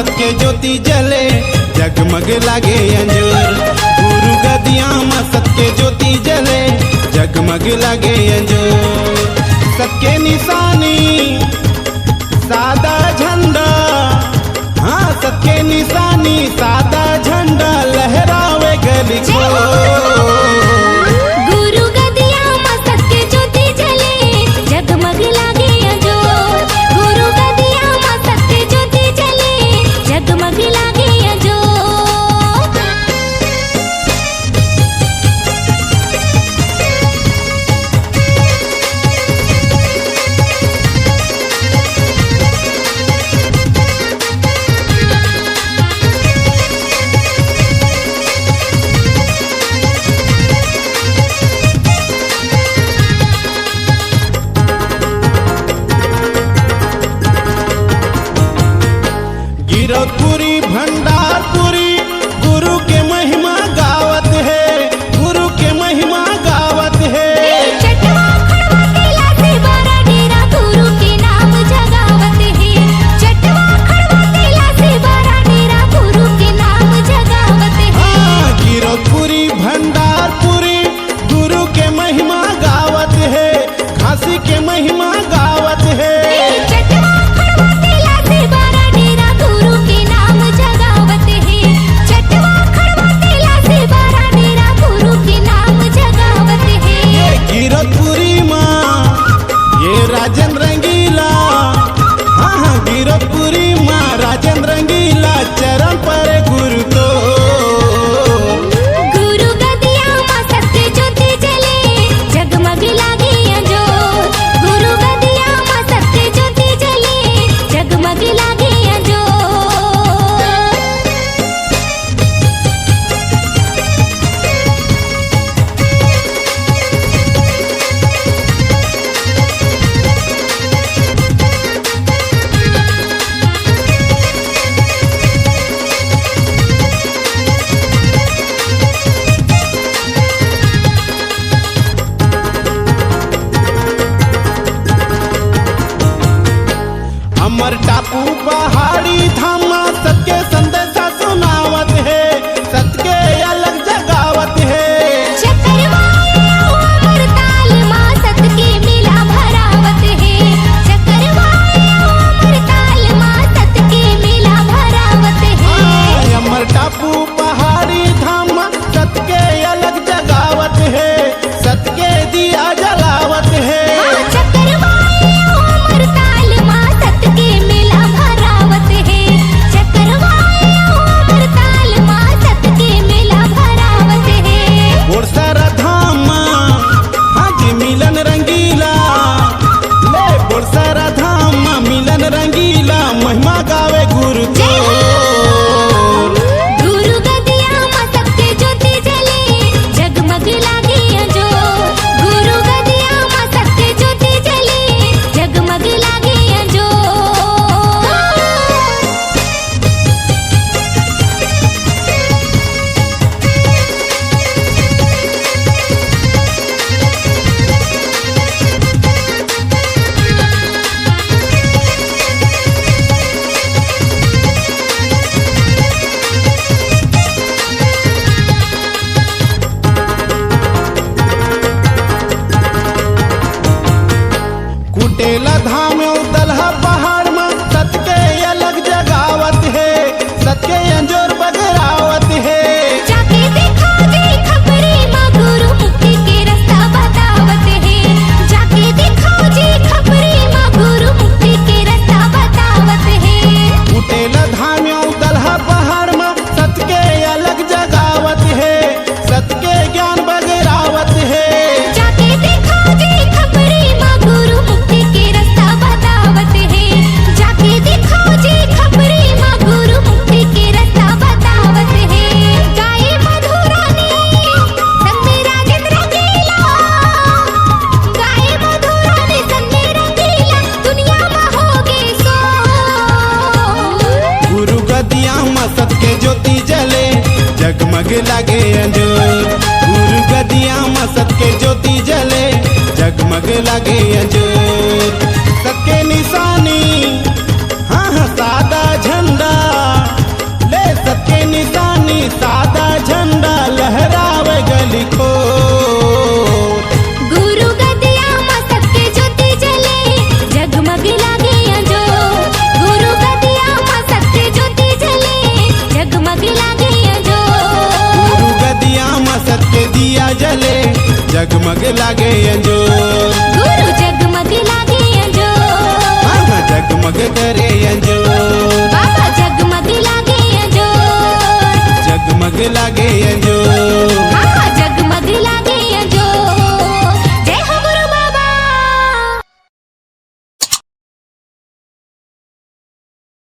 सत के ज्योति जले जगमग लागे अंजोर। गुरु गदिया में सत के ज्योति जले जगमग लागे अंजोर। सबके निशानी सादा झंडा, हाँ सबके निशानी सादा झंडा लहरावे गली को। गुरु गदिया में सत के ज्योति जले जगमग लागे अंजोर। गुरु गदिया में सत के ज्योति जले जगमग लागे अंजोर। गिरौदपुरी भंडारपुरी गुरु के महिमा गावत है, गुरु के महिमा गावत है। चटवा खड़वा केला से बड़ा डेरा गुरु के नाम जगावत है। चटवा खड़वा केला से बड़ा डेरा गुरु के नाम जगावत है। हाँ गिरौदपुरी भंडारपुरी गुरु के महिमा गावत है, खांसी के महिमा गावत है। चटवा खड़वा केला से बड़ा डेरा गुरु के नाम जगावत है। चटवा खड़वा केला से बड़ा डेरा गुरु के नाम जगावत है। गिरौदपुरी माँ ये राजन रंगीला, हाँ हाँ गिरौदपुरी माँ राजन रंगीला चरण पर गुरु तो। गुरु गदिया में सत के ज्योति जले जगमग लागे अंजोर। गुरु गदिया में सत के ज्योति जले जगमग लागे अंजोर। अमर टापू पहाड़ी धामा सत्य संदेशा सुनावत है, सत्य अलग जगावत है। चकरवाए अमर ताल माँ सत के मेला भरावत है। चकरवाए अमर ताल माँ सत के मेला भरावत है। अमर टापू पहाड़ी धामा सत्य अलग जगावत है, सत्य दिया जलावत है। चकरवाए अमर ताल माँ सत के मेला भरावत है। चकरवाए अमर ताल माँ सत के मेला भरावत है। बोरसरा धाम हाजी मिलन रंगीला, ले बोरसरा धाम मिलन रंगीला महिमा गावे गुरु तो। गुरु गदिया में सत के ज्योति जले जगमग लागे अंजोर। गुरु गदिया में सत के ज्योति जले जगमग लागे अंजोर। कुटेला धाम दलहा पहाड़ में सत्य अलग जगावत है, सत्य अंजोर बगरावत है। जाके देखो जी खबरी माँ गुरु मुक्ति के रास्ता बतावत है। जाके देखो जी खबरी माँ गुरु मुक्ति के रास्ता बतावत है। कुटेला धाम दलहा पहाड़ में सत्य अलग जगावत है, सत्य ज्ञान बगरावत है। जाके देखो जी खबरी माँ गुरु मुक्ति के रास्ता बतावत है। जाके देखो जी खबरी माँ गुरु मुक्ति के रास्ता बतावत है। गाये मधुरानी संग में राजन रंगीला, गाये मधुरानी संग में रंगीला दुनिया में होगे सो। गुरु गदिया में सत्य ज्योति जले जगमग लागे अंजोर। गुरु गदिया में सत्य ज्योति जले जगमग लागे अंजोर। सबके निशानी हाँ हाँ सादा झंडा। लिखो। गुरु गदिया मा सबके ज्योति जले जगमग लागे अंजो। गुरु गदिया मा सबके ज्योति जले जगमग लागे अंजो। गुरु गदिया में सत्य दिया जले जगमग लागे अंजो। गुरु जगमग लागे अंजो। हाँ जगमग करे अंजो। बाबा जगमग लागे अंजो। जगमग लागे अंजो।